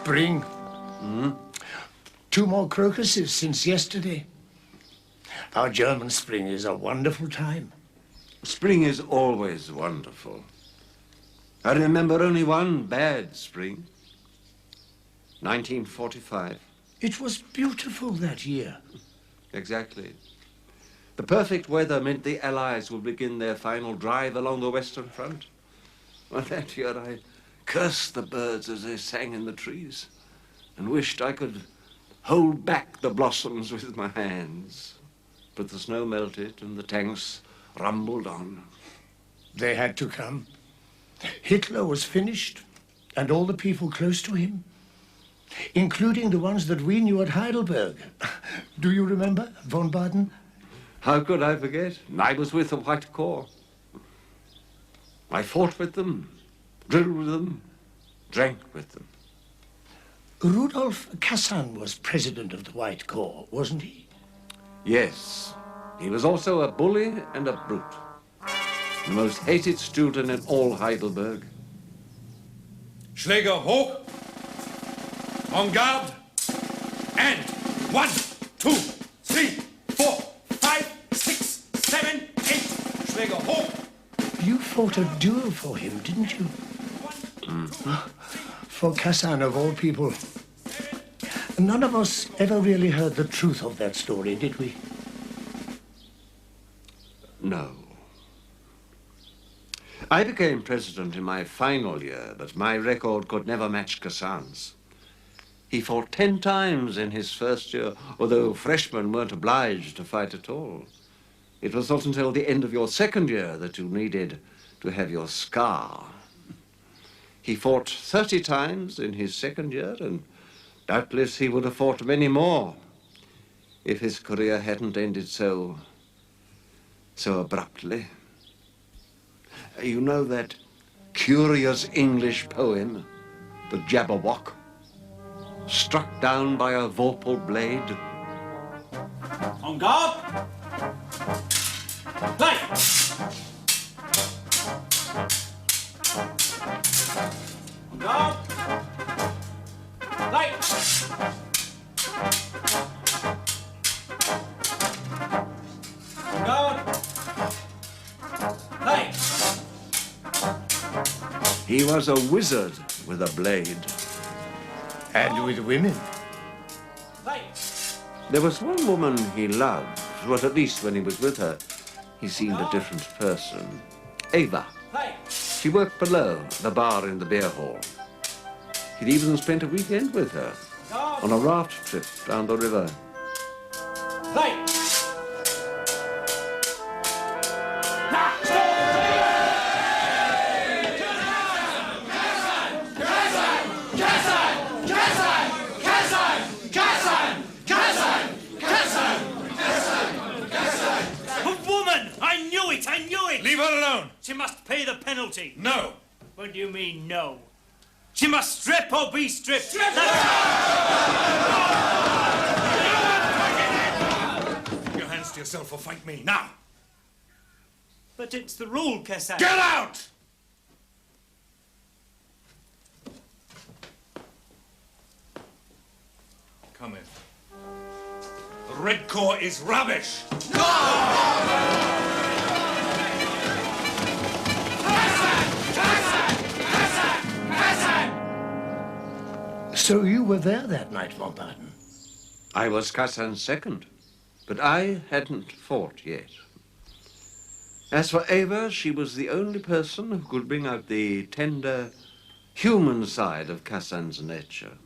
Spring. Hmm? 2 more crocuses since yesterday. Our German spring is a wonderful time. Spring is always wonderful. I remember only one bad spring. 1945. It was beautiful that year. Exactly. The perfect weather meant the Allies would begin their final drive along the Western Front. Well, that year I cursed the birds as they sang in the trees and wished I could hold back the blossoms with my hands. But the snow melted and the tanks rumbled on. They had to come. Hitler was finished, and all the people close to him, including the ones that we knew at Heidelberg. Do you remember, von Baden? How could I forget? I was with the White Corps. I fought with them, drilled with them, drank with them. Rudolf Kassan was president of the White Corps, wasn't he? Yes. He was also a bully and a brute. The most hated student in all Heidelberg. Schläger hoch. En garde. And 1, 2, 3, 4, 5, 6, 7, 8. Schläger hoch. You fought a duel for him, didn't you? For Kassan, of all people. None of us ever really heard the truth of that story, did we? No. I became president in my final year, but my record could never match Kassan's. He fought 10 times in his first year, although freshmen weren't obliged to fight at all. It was not until the end of your second year that you needed to have your scar. He fought 30 times in his second year, and doubtless he would have fought many more if his career hadn't ended so abruptly. You know that curious English poem, The Jabberwock, struck down by a vorpal blade? En garde! Play! En garde! Play! En garde! Play! He was a wizard with a blade. And with women. Play! There was one woman he loved, but at least when he was with her, he seemed a different person. Eva. Play! She worked below, the bar in the beer hall. He'd even spent a weekend with her on a raft trip down the river. Play! I knew it! Leave her alone. She must pay the penalty. No. What do you mean, no? She must strip or be stripped. Strip! Put your hands to yourself or fight me, now. But it's the rule, Kassan. Get out! Come in. The Red Corps is rubbish. So you were there that night, von Baden? I was Kassan's second, but I hadn't fought yet. As for Eva, she was the only person who could bring out the tender, human side of Kassan's nature.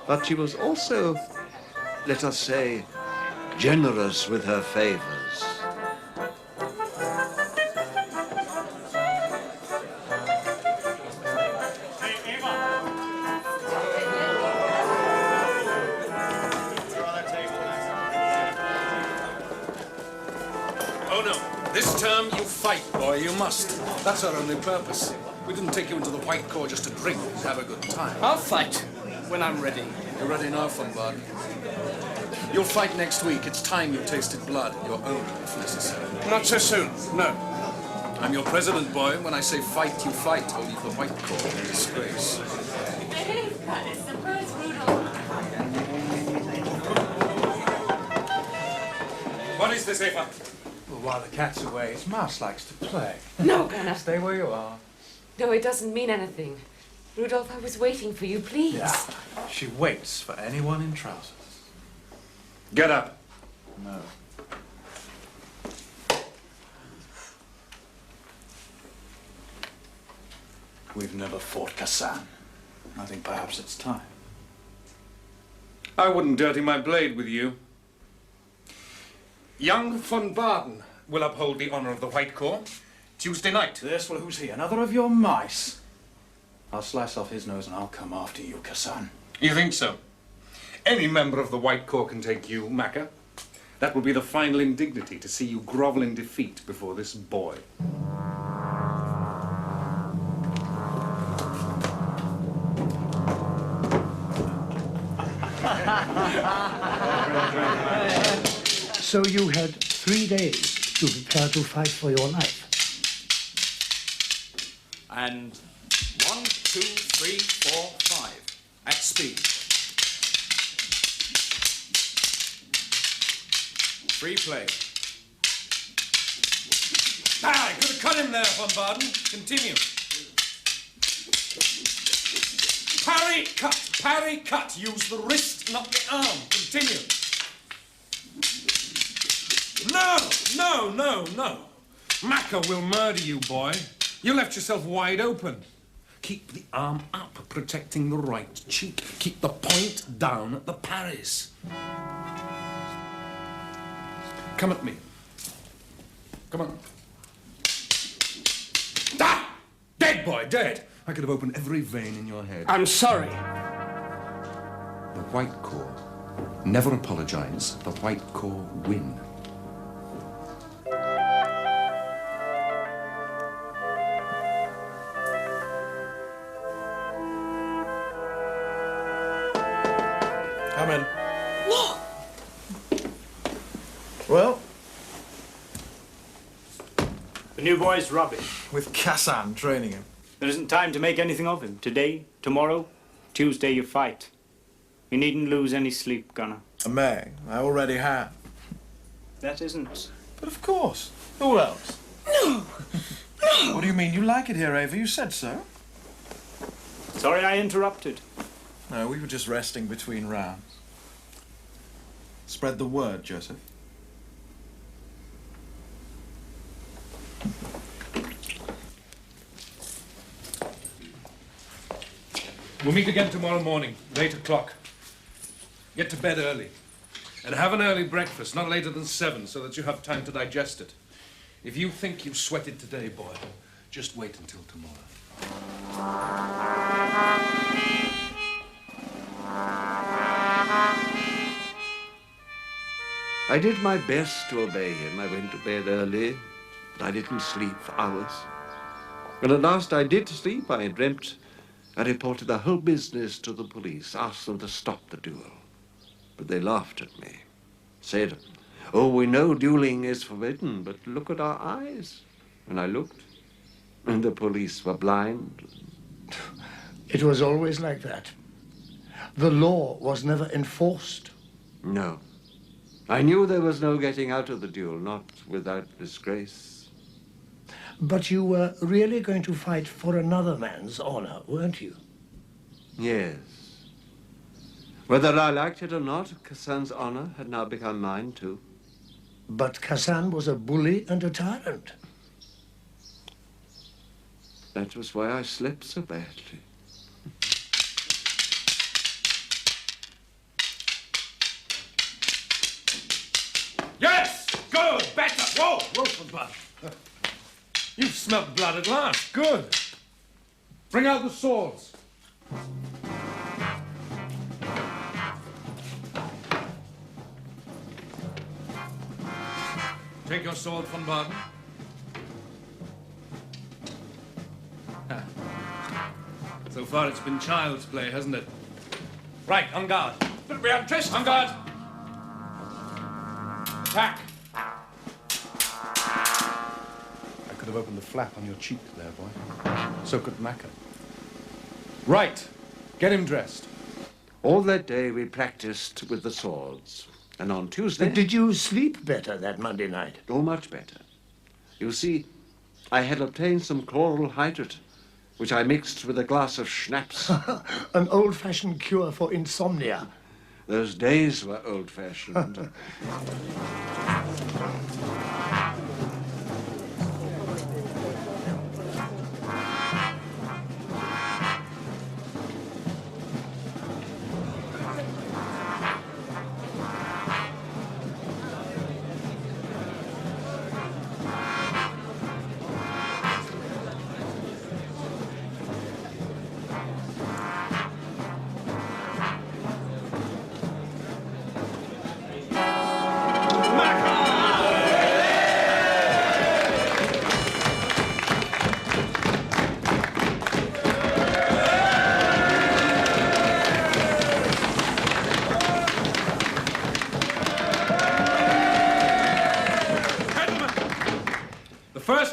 But she was also, let us say, generous with her favors. This term, you fight, boy, you must. That's our only purpose. We didn't take you into the White Corps just to drink and have a good time. I'll fight when I'm ready. You're ready now, von Baden. You'll fight next week. It's time you tasted blood, your own, if necessary. Not so soon, no. I'm your president, boy. When I say fight, you fight, or leave the white court in disgrace. Behave, Curtis. Suppose Rudolph. What is this, Eva? Well, while the cat's away, his mouse likes to play. No, Gunnar. Stay where you are. No, it doesn't mean anything. Rudolph, I was waiting for you, please. Yeah. She waits for anyone in trousers. Get up. No. We've never fought Kassan. I think perhaps it's time. I wouldn't dirty my blade with you. Young von Baden will uphold the honor of the White Corps Tuesday night. Yes, well, who's he? Another of your mice? I'll slice off his nose and I'll come after you, Kassan. You think so? Any member of the White Corps can take you, Macca. That will be the final indignity, to see you grovel in defeat before this boy. So you had 3 days to prepare to fight for your life. And 1, 2, 3, 4, 5. At speed. Free play. Ah, I could have cut him there, von Baden. Continue. Parry, cut. Parry, cut. Use the wrist, not the arm. Continue. No, no, no, no. Macca will murder you, boy. You left yourself wide open. Keep the arm up, protecting the right cheek. Keep the point down at the parries. Come at me. Come on. Ah! Dead, boy, dead. I could have opened every vein in your head. I'm sorry. The White Corps never apologize. The White Corps win. Come in. No! Well, The new boy's rubbish. with Kassan training him. There isn't time to make anything of him. Today, tomorrow, Tuesday you fight. You needn't lose any sleep, Gunnar. I may. I already have. That isn't. But of course. Who else? No! No! What do you mean? You like it here, Ava? You said so. Sorry I interrupted. No, we were just resting between rounds. Spread the word, Joseph. We'll meet again tomorrow morning, 8 o'clock. Get to bed early. And have an early breakfast, not later than 7, so that you have time to digest it. If you think you've sweated today, boy, just wait until tomorrow. I did my best to obey him. I went to bed early, but I didn't sleep for hours. When at last I did sleep, I dreamt I reported the whole business to the police, asked them to stop the duel. But they laughed at me, said, "Oh, we know dueling is forbidden, but look at our eyes." And I looked, and the police were blind. It was always like that. The law was never enforced. No. I knew there was no getting out of the duel, not without disgrace. But you were really going to fight for another man's honor, weren't you? Yes. Whether I liked it or not, Kassan's honor had now become mine, too. But Kassan was a bully and a tyrant. That was why I slept so badly. Yes! Good! Better! Whoa! Whoa, blood. You've smelt blood at last. Good. Bring out the swords. Take your sword, von Baden. So far, it's been child's play, hasn't it? Right, on guard. But we are dressed. On guard. Attack. I could have have opened the flap on your cheek there, boy. So could Macca. Right. Get him dressed. All that day we practiced with the swords. And on Tuesday... Did you sleep better that Monday night? Oh, much better. You see, I had obtained some chloral hydrate, which I mixed with a glass of schnapps. An old-fashioned cure for insomnia. Those days were old-fashioned.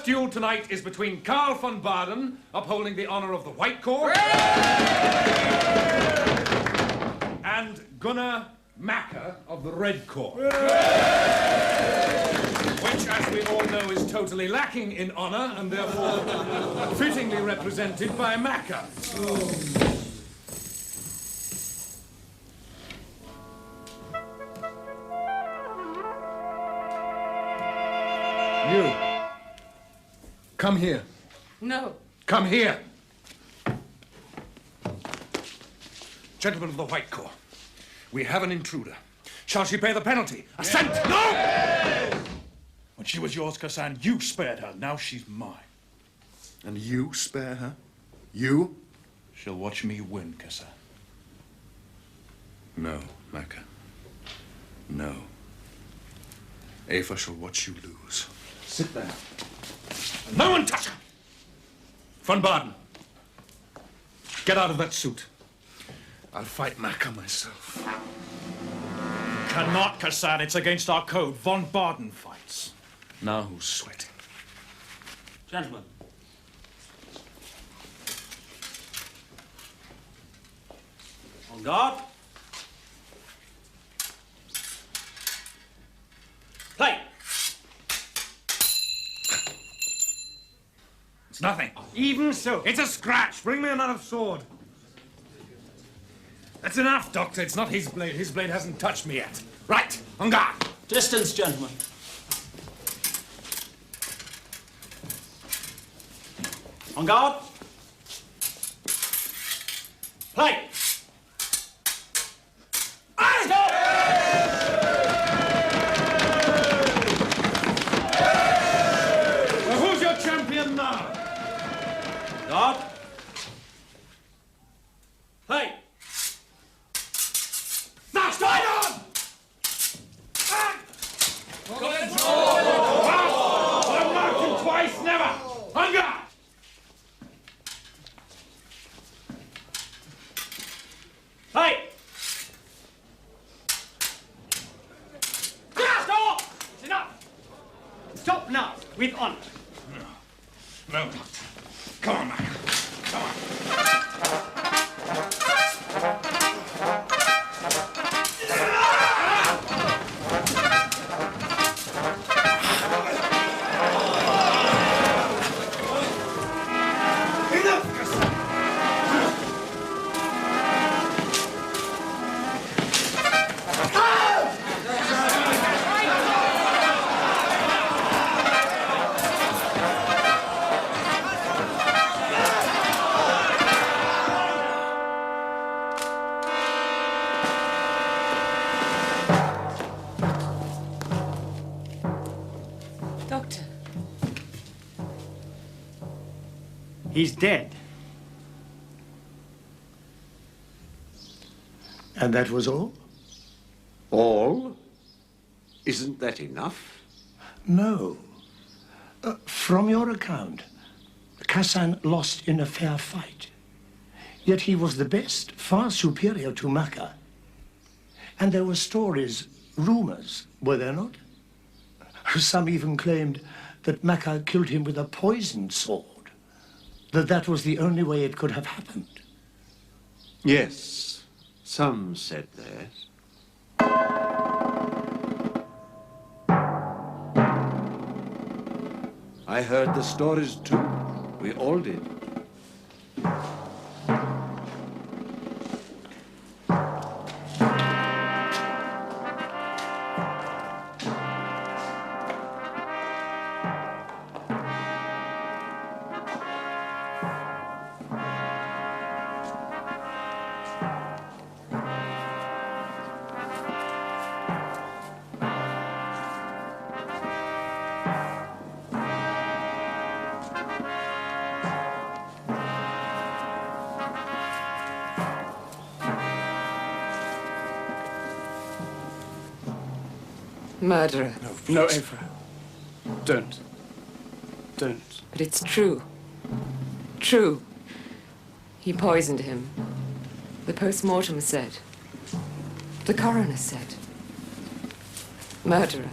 Duel tonight is between Karl von Baden, upholding the honor of the White Corps, and Gunnar Macca of the Red Corps. Which, as we all know, is totally lacking in honor and therefore fittingly represented by Macca. You. Come here. No. Come here. Gentlemen of the White Corps, we have an intruder. Shall she pay the penalty? Assent! No! When she was yours, Kassan, you spared her. Now she's mine. And you spare her? You? She'll watch me win, Kassan. No, Macca. No. Eva shall watch you lose. Sit there. No one touch her! Von Baden, get out of that suit. I'll fight Macca myself. You cannot, Kassan. It's against our code. Von Baden fights. Now who's sweating? Gentlemen. On guard. Play. It's nothing. Even so. It's a scratch. Bring me another sword. That's enough, Doctor. It's not his blade. His blade hasn't touched me yet. Right. On guard. Distance, gentlemen. On guard. Play. Stop! Well, who's your champion now? Guard. Play. Now, stay on! I've marked him twice, never! On guard! Play. Stop! It's enough. Stop now, with honor. No, Doctor. Come on, Macca. Come on. Doctor. He's dead. And that was all? All? Isn't that enough? No. From your account, Kassan lost in a fair fight. Yet he was the best, far superior to Macca. And there were stories, rumors, were there not? Some even claimed that Makar killed him with a poisoned sword, that was the only way it could have happened. Yes, some said that. I heard the stories too. We all did. Murderer. No, Ehre. Don't. Don't. But it's true. True. He poisoned him. The post-mortem said. The coroner said. Murderer.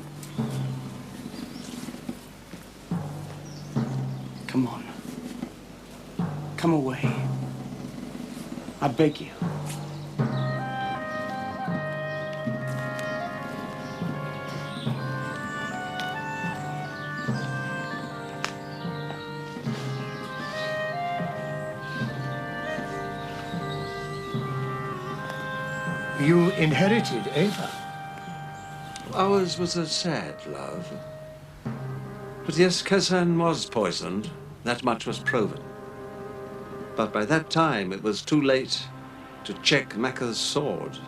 Come on. Come away. I beg you. You inherited Eva. Ours was a sad love. But yes, Kazan was poisoned. That much was proven. But by that time, it was too late to check Makar's sword.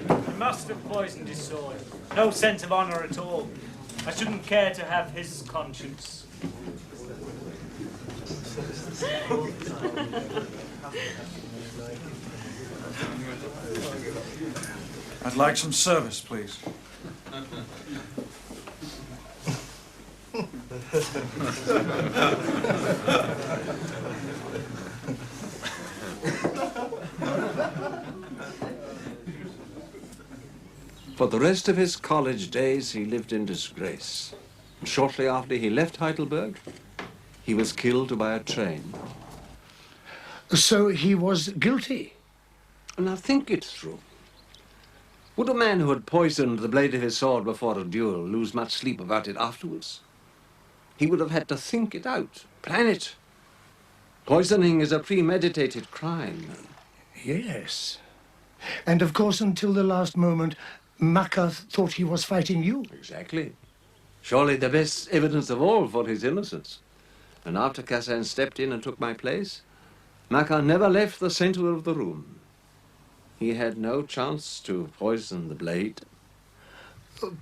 He must have poisoned his sword. No sense of honor at all. I shouldn't care to have his conscience. I'd like some service, please. For the rest of his college days, he lived in disgrace. Shortly after he left Heidelberg, he was killed by a train. So he was guilty? And I think it's true. Would a man who had poisoned the blade of his sword before a duel lose much sleep about it afterwards? He would have had to think it out, plan it. Poisoning is a premeditated crime. Yes. And of course, until the last moment, Makar thought he was fighting you. Exactly. Surely the best evidence of all for his innocence. And after Kazan stepped in and took my place, Makar never left the center of the room. He had no chance to poison the blade.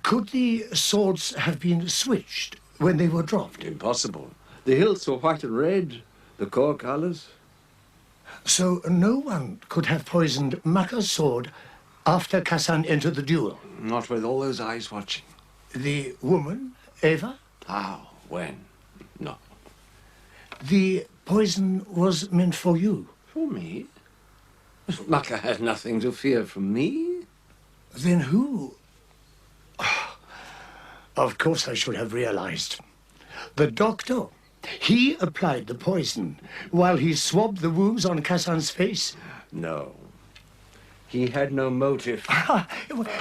Could the swords have been switched when they were dropped? Impossible. The hilts were white and red, the core colors. So no one could have poisoned Makar's sword after Kazan entered the duel? Not with all those eyes watching. The woman, Eva? How? When? No. The poison was meant for you. For me? Makar had nothing to fear from me. Then who? Of course I should have realized. The doctor. He applied the poison while he swabbed the wounds on Kazan's face. No. He had no motive.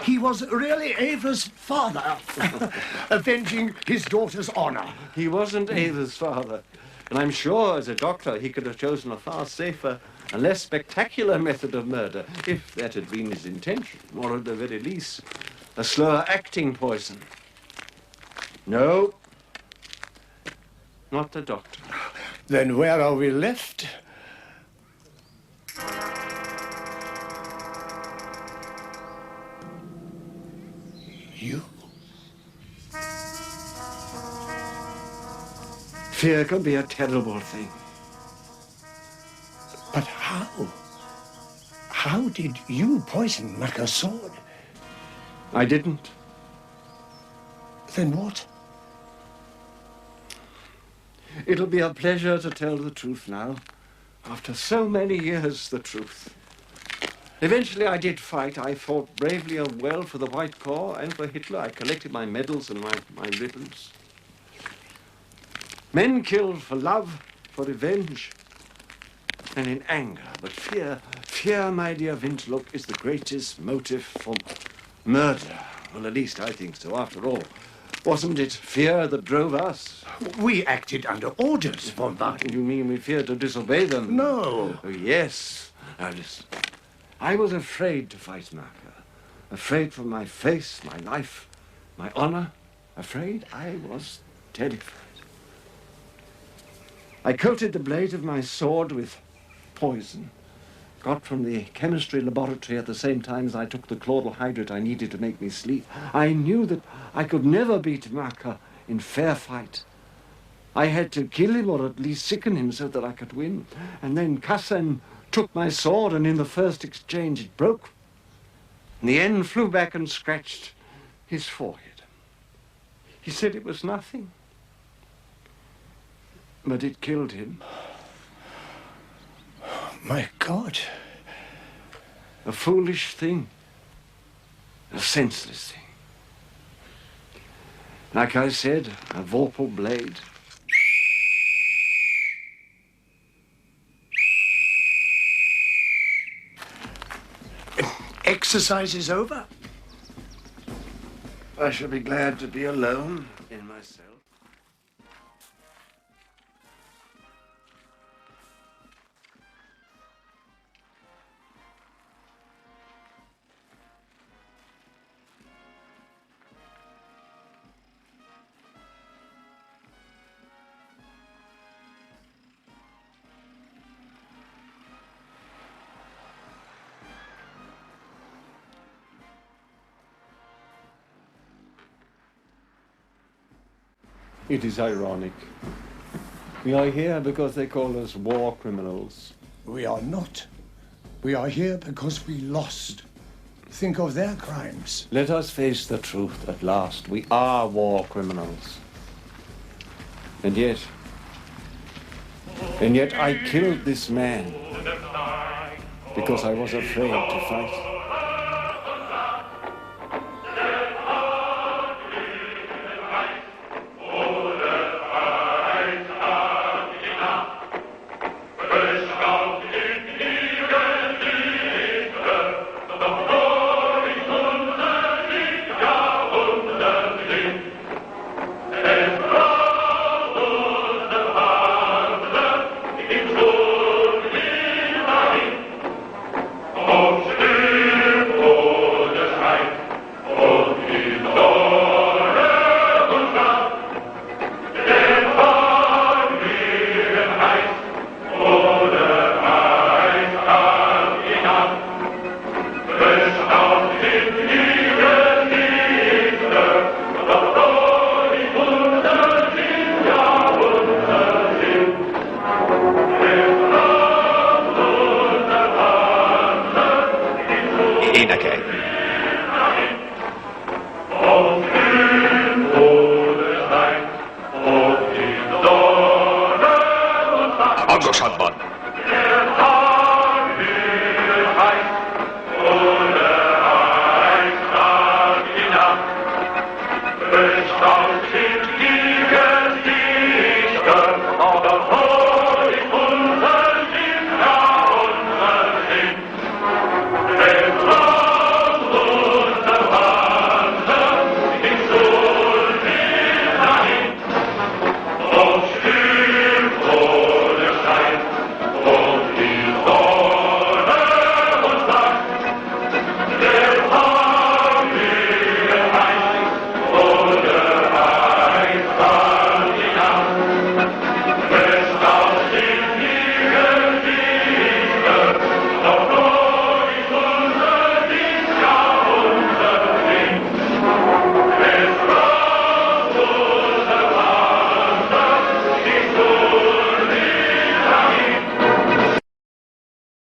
He was really Ava's father, avenging his daughter's honor. He wasn't Ava's father. And I'm sure, as a doctor, he could have chosen a far safer and less spectacular method of murder, if that had been his intention, or at the very least, a slower-acting poison. No, not the doctor. Then where are we left? You? Fear can be a terrible thing. But how? How did you poison Makar's sword? I didn't. Then what? It'll be a pleasure to tell the truth now. After so many years, the truth. Eventually I did fight. I fought bravely and well for the White Corps and for Hitler. I collected my medals and my ribbons. Men killed for love, for revenge, and in anger. But fear, my dear Vincenz, is the greatest motive for murder. Well, at least I think so, after all. Wasn't it fear that drove us? We acted under orders, von Baden. You mean we feared to disobey them? No. Oh, yes. Now listen. I was afraid to fight Marker. Afraid for my face, my life, my honor. Afraid I was terrified. I coated the blade of my sword with poison, got from the chemistry laboratory at the same time as I took the chloral hydrate I needed to make me sleep. I knew that I could never beat Marker in fair fight. I had to kill him or at least sicken him so that I could win. And then Kassan took my sword, and in the first exchange it broke. And the end flew back and scratched his forehead. He said it was nothing, but it killed him. My God. A foolish thing. A senseless thing. Like I said, a Vorpal blade. Exercise is over. I shall be glad to be alone in my cell. It is ironic. We are here because they call us war criminals. We are not. We are here because we lost. Think of their crimes. Let us face the truth at last. We are war criminals. And yet I killed this man because I was afraid to fight. Angeschafft, Mann.